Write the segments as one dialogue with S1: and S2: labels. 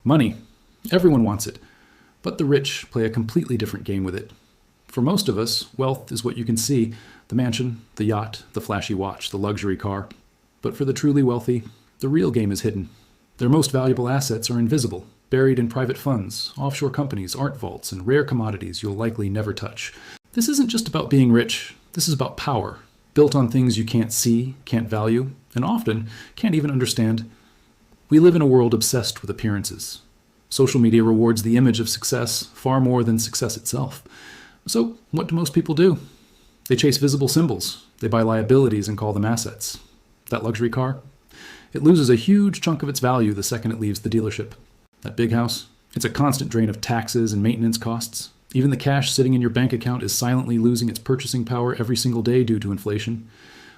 S1: Money. Everyone wants it. But the rich play a completely different game with it. For most of us, wealth is what you can see: the mansion, the yacht, the flashy watch, the luxury car. But for the truly wealthy, the real game is hidden. Their most valuable assets are invisible, buried in private funds, offshore companies, art vaults, and rare commodities you'll likely never touch. This isn't just about being rich. This is about power, built on things you can't see, can't value, and often can't even understand. We live in a world obsessed with appearances. Social media rewards the image of success far more than success itself. So what do most people do? They chase visible symbols. They buy liabilities and call them assets. That luxury car? It loses a huge chunk of its value the second it leaves the dealership. That big house? It's a constant drain of taxes and maintenance costs. Even the cash sitting in your bank account is silently losing its purchasing power every single day due to inflation.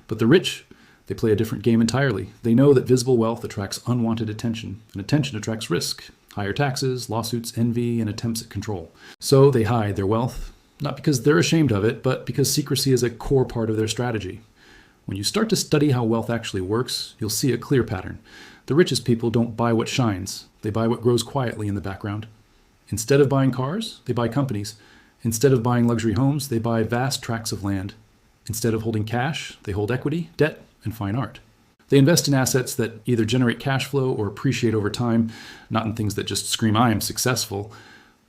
S1: But the rich, they play a different game entirely. They know that visible wealth attracts unwanted attention, and attention attracts risk, higher taxes, lawsuits, envy, and attempts at control. So they hide their wealth, not because they're ashamed of it, but because secrecy is a core part of their strategy. When you start to study how wealth actually works, you'll see a clear pattern. The richest people don't buy what shines. They buy what grows quietly in the background. Instead of buying cars, they buy companies. Instead of buying luxury homes, they buy vast tracts of land. Instead of holding cash, they hold equity, debt, and fine art. They invest in assets that either generate cash flow or appreciate over time, not in things that just scream, "I am successful."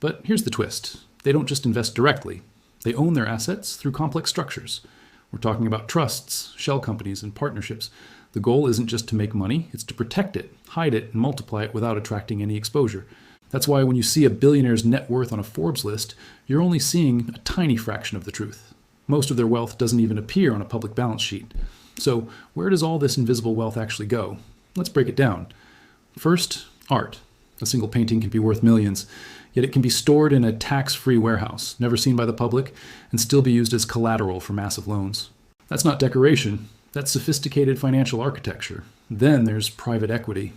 S1: But here's the twist. They don't just invest directly. They own their assets through complex structures. We're talking about trusts, shell companies, and partnerships. The goal isn't just to make money, it's to protect it, hide it, and multiply it without attracting any exposure. That's why when you see a billionaire's net worth on a Forbes list, you're only seeing a tiny fraction of the truth. Most of their wealth doesn't even appear on a public balance sheet. So where does all this invisible wealth actually go? Let's break it down. First, art. A single painting can be worth millions, yet it can be stored in a tax-free warehouse, never seen by the public, and still be used as collateral for massive loans. That's not decoration. That's sophisticated financial architecture. Then there's private equity.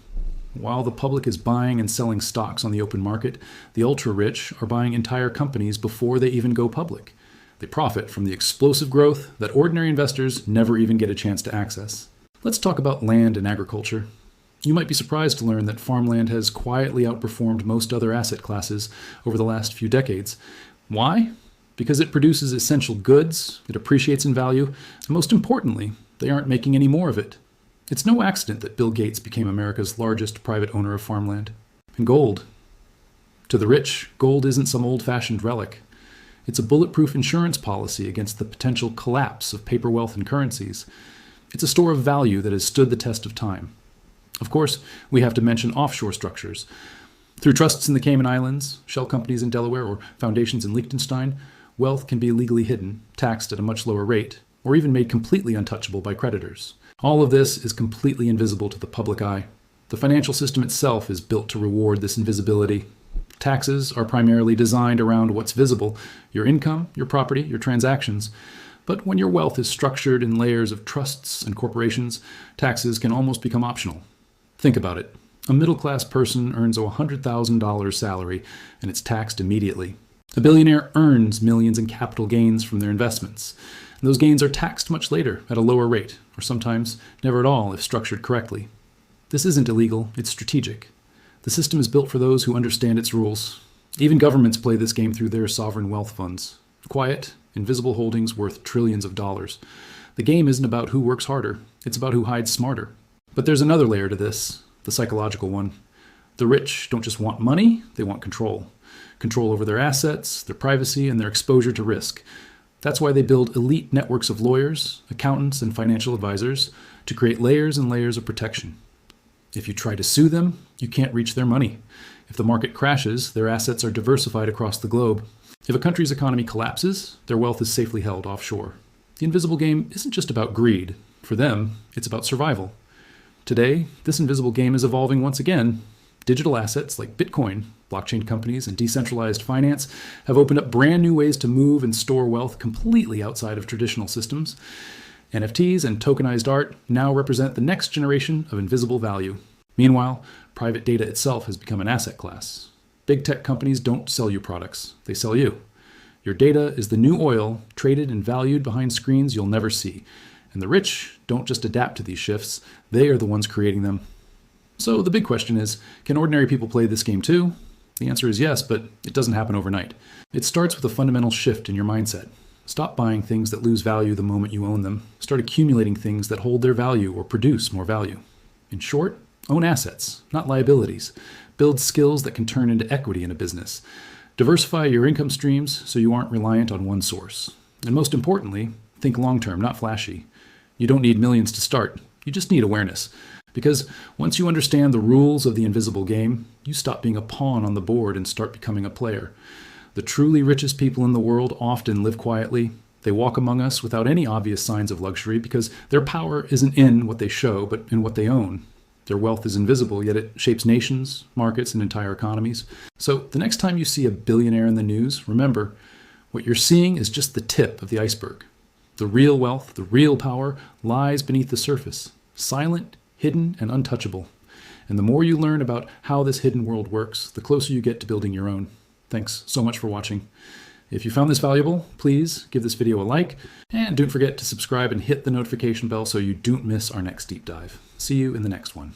S1: While the public is buying and selling stocks on the open market, the ultra-rich are buying entire companies before they even go public. They profit from the explosive growth that ordinary investors never even get a chance to access. Let's talk about land and agriculture. You might be surprised to learn that farmland has quietly outperformed most other asset classes over the last few decades. Why? Because it produces essential goods, it appreciates in value, and most importantly, they aren't making any more of it. It's no accident that Bill Gates became America's largest private owner of farmland. And gold. To the rich, gold isn't some old-fashioned relic. It's a bulletproof insurance policy against the potential collapse of paper wealth and currencies. It's a store of value that has stood the test of time. Of course, we have to mention offshore structures. Through trusts in the Cayman Islands, shell companies in Delaware, or foundations in Liechtenstein, wealth can be legally hidden, taxed at a much lower rate, or even made completely untouchable by creditors. All of this is completely invisible to the public eye. The financial system itself is built to reward this invisibility. Taxes are primarily designed around what's visible: your income, your property, your transactions. But when your wealth is structured in layers of trusts and corporations, taxes can almost become optional. Think about it. A middle-class person earns a $100,000 salary, and it's taxed immediately. A billionaire earns millions in capital gains from their investments. And those gains are taxed much later at a lower rate, or sometimes never at all if structured correctly. This isn't illegal, it's strategic. The system is built for those who understand its rules. Even governments play this game through their sovereign wealth funds. Quiet, invisible holdings worth trillions of dollars. The game isn't about who works harder, it's about who hides smarter. But there's another layer to this, the psychological one. The rich don't just want money, they want control. Control over their assets, their privacy, and their exposure to risk. That's why they build elite networks of lawyers, accountants, and financial advisors to create layers and layers of protection. If you try to sue them, you can't reach their money. If the market crashes, their assets are diversified across the globe. If a country's economy collapses, their wealth is safely held offshore. The invisible game isn't just about greed. For them, it's about survival. Today, this invisible game is evolving once again. Digital assets like Bitcoin, blockchain companies, and decentralized finance have opened up brand new ways to move and store wealth completely outside of traditional systems. NFTs and tokenized art now represent the next generation of invisible value. Meanwhile, private data itself has become an asset class. Big tech companies don't sell you products, they sell you. Your data is the new oil, traded and valued behind screens you'll never see. And the rich don't just adapt to these shifts, they are the ones creating them. So the big question is, can ordinary people play this game too? The answer is yes, but it doesn't happen overnight. It starts with a fundamental shift in your mindset. Stop buying things that lose value the moment you own them. Start accumulating things that hold their value or produce more value. In short, own assets, not liabilities. Build skills that can turn into equity in a business. Diversify your income streams so you aren't reliant on one source. And most importantly, think long-term, not flashy. You don't need millions to start. You just need awareness. Because once you understand the rules of the invisible game, you stop being a pawn on the board and start becoming a player. The truly richest people in the world often live quietly. They walk among us without any obvious signs of luxury because their power isn't in what they show, but in what they own. Their wealth is invisible, yet it shapes nations, markets, and entire economies. So the next time you see a billionaire in the news, remember, what you're seeing is just the tip of the iceberg. The real wealth, the real power, lies beneath the surface, silent, hidden, and untouchable. And the more you learn about how this hidden world works, the closer you get to building your own. Thanks so much for watching. If you found this valuable, please give this video a like, and don't forget to subscribe and hit the notification bell so you don't miss our next deep dive. See you in the next one.